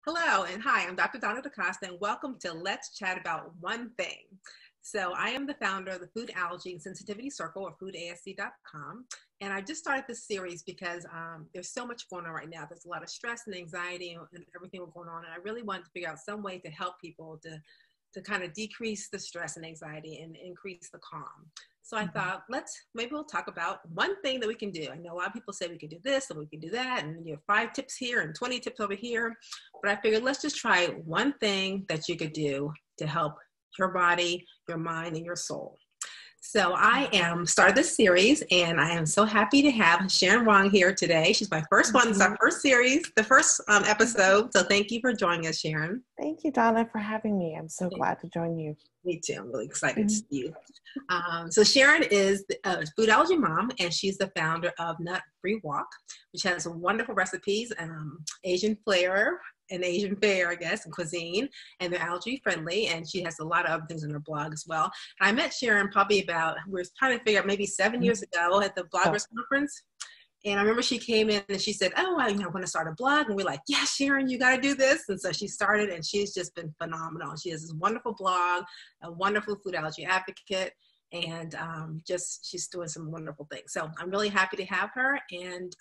Hello and hi, I'm Dr. Donna DaCosta and welcome to Let's Chat About One Thing. So I am the founder of the Food Allergy and Sensitivity Circle or foodasc.com. And I just started this series because there's so much going on right now. There's a lot of stress and anxiety and everything going on. And I really wanted to figure out some way to help people to kind of decrease the stress and anxiety and increase the calm. So I thought, maybe we'll talk about one thing that we can do. I know a lot of people say we can do this and we can do that, and you have 5 tips here and 20 tips over here. But I figured let's just try one thing that you could do to help your body, your mind, and your soul. So I started this series, and I am so happy to have Sharon Wong here today. She's my first one. It's our first series, the first episode. So thank you for joining us, Sharon. Thank you, Donna, for having me. I'm so glad to join you. Me too. I'm really excited to see you. So Sharon is a food allergy mom, and she's the founder of Nut Free Wok, which has wonderful recipes, Asian flair and Asian fare, I guess, and cuisine, and they're allergy friendly. And she has a lot of other things on her blog as well. And I met Sharon probably we were trying to figure out maybe 7 years ago at the bloggers conference. And I remember she came in and she said, I want to start a blog. And we're like, yeah, Sharon, you got to do this. And so she started, and she's just been phenomenal. She has this wonderful blog, a wonderful food allergy advocate, and she's doing some wonderful things. So I'm really happy to have her. And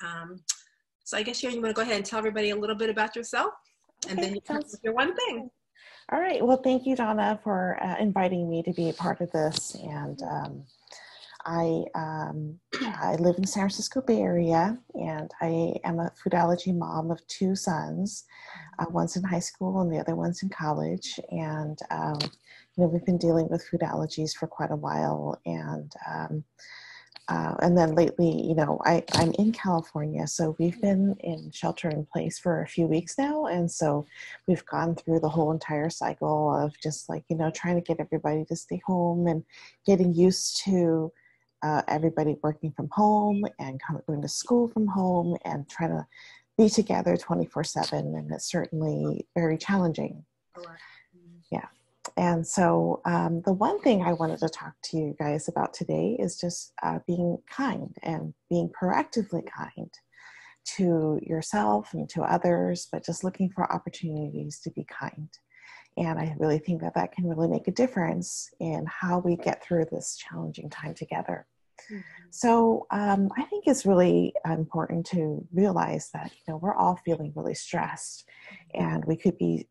so I guess, Sharon, you want to go ahead and tell everybody a little bit about yourself? And then you can do your one thing. All right. Well, thank you, Donna, for inviting me to be a part of this. And I live in the San Francisco Bay Area, and I am a food allergy mom of 2 sons. One's in high school and the other one's in college. And, we've been dealing with food allergies for quite a while. And then lately, I'm in California, so we've been in shelter in place for a few weeks now. And so we've gone through the whole entire cycle of just trying to get everybody to stay home and getting used to everybody working from home and going to school from home and trying to be together 24/7. And it's certainly very challenging. Yeah. And so the one thing I wanted to talk to you guys about today is just being kind and being proactively kind to yourself and to others, but just looking for opportunities to be kind. And I really think that can really make a difference in how we get through this challenging time together. Mm-hmm. So I think it's really important to realize that, we're all feeling really stressed, and we could be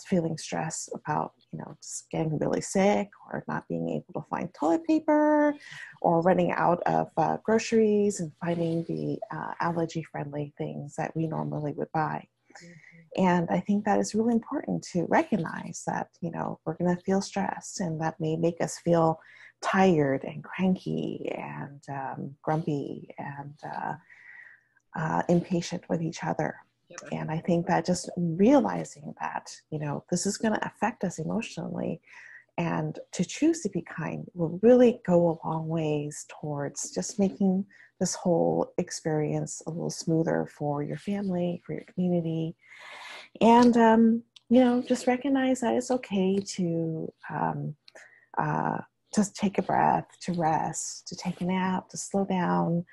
feeling stressed about, just getting really sick or not being able to find toilet paper or running out of groceries and finding the allergy-friendly things that we normally would buy. Mm-hmm. And I think that it's really important to recognize that, we're going to feel stressed, and that may make us feel tired and cranky and grumpy and impatient with each other. And I think that just realizing that, this is going to affect us emotionally, and to choose to be kind will really go a long ways towards just making this whole experience a little smoother for your family, for your community. And, just recognize that it's okay to just take a breath, to rest, to take a nap, to slow down.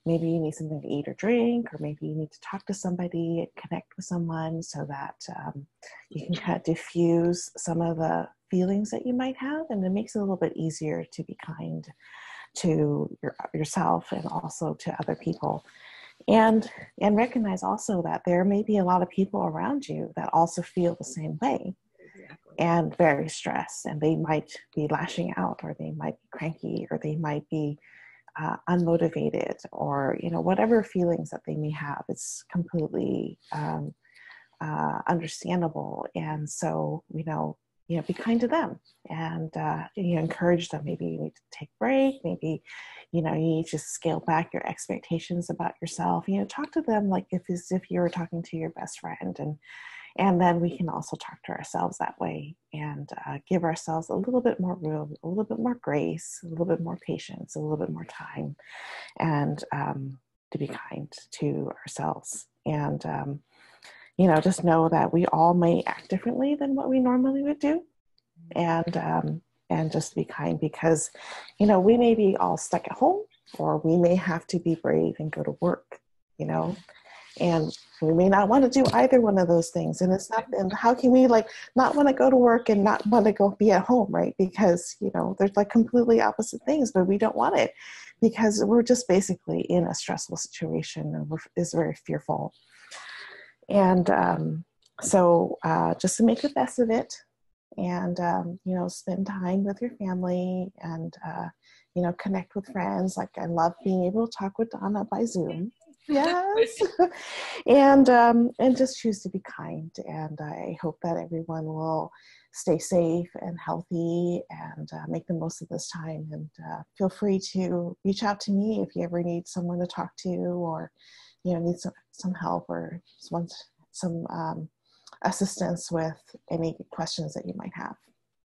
Maybe you need something to eat or drink, or maybe you need to talk to somebody and connect with someone so that you can kind of diffuse some of the feelings that you might have. And it makes it a little bit easier to be kind to yourself and also to other people. And recognize also that there may be a lot of people around you that also feel the same way. And very stressed, and they might be lashing out, or they might be cranky, or they might be unmotivated, or whatever feelings that they may have. It's completely understandable. And so be kind to them, and encourage them. Maybe you need to take a break. Maybe you need to scale back your expectations about yourself. Talk to them as if you were talking to your best friend, and then we can also talk to ourselves that way, and give ourselves a little bit more room, a little bit more grace, a little bit more patience, a little bit more time, and to be kind to ourselves. And, just know that we all may act differently than what we normally would do. And just be kind, because, we may be all stuck at home, or we may have to be brave and go to work, And we may not want to do either one of those things. And it's not, and how can we like not want to go to work and not want to go be at home, right? Because, you know, there's like completely opposite things, but we don't want it because we're just basically in a stressful situation and is very fearful. And so just to make the best of it and, you know, spend time with your family and, you know, connect with friends. Like I love being able to talk with Donna by Zoom. Yes. And just choose to be kind. And I hope that everyone will stay safe and healthy and make the most of this time. And feel free to reach out to me if you ever need someone to talk to or, you know, need some help or some assistance with any questions that you might have.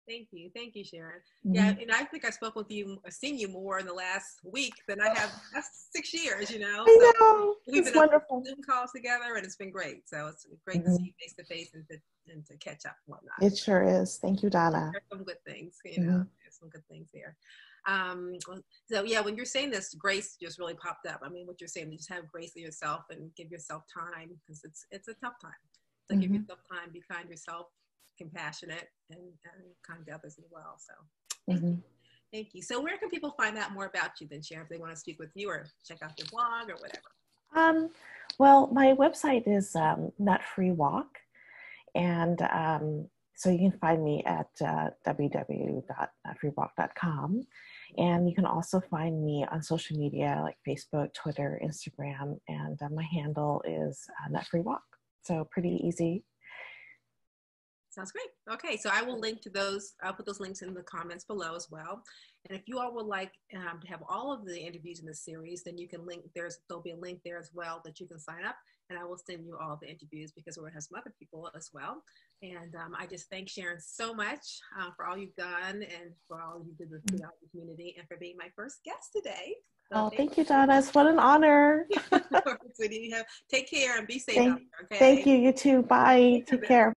Thank you, Sharon. Yeah, and I think I spoke with you, seen you more in the last week than I have last 6 years. You know, I know. We've it's been wonderful. on Zoom calls together, and it's been great. So it's great to see you face to face and to catch up and whatnot. It sure is. Thank you, Donna. There's some good things, you know. There's some good things there. So yeah, when you're saying this, grace just really popped up. I mean, what you're saying, you just have grace for yourself and give yourself time because it's a tough time. So give yourself time, be kind to yourself, compassionate, and kind to others as well. So thank you. So where can people find out more about you then, Sharon, if they want to speak with you or check out your blog or whatever? Well, my website is Nut Free Wok. And so you can find me at www.nutfreewok.com. And you can also find me on social media like Facebook, Twitter, Instagram, and my handle is Nut Free Wok. So pretty easy. Sounds great. Okay, so I will link to those. I'll put those links in the comments below as well. And if you all would like to have all of the interviews in the series, then you can link. There'll be a link there as well that you can sign up, and I will send you all the interviews because we're going to have some other people as well. And I just thank Sharon so much for all you've done and for all you did with the allergy community and for being my first guest today. So thank you, Donna. What an honor. Take care and be safe out there, okay? Thank you. You too. Bye. Take care.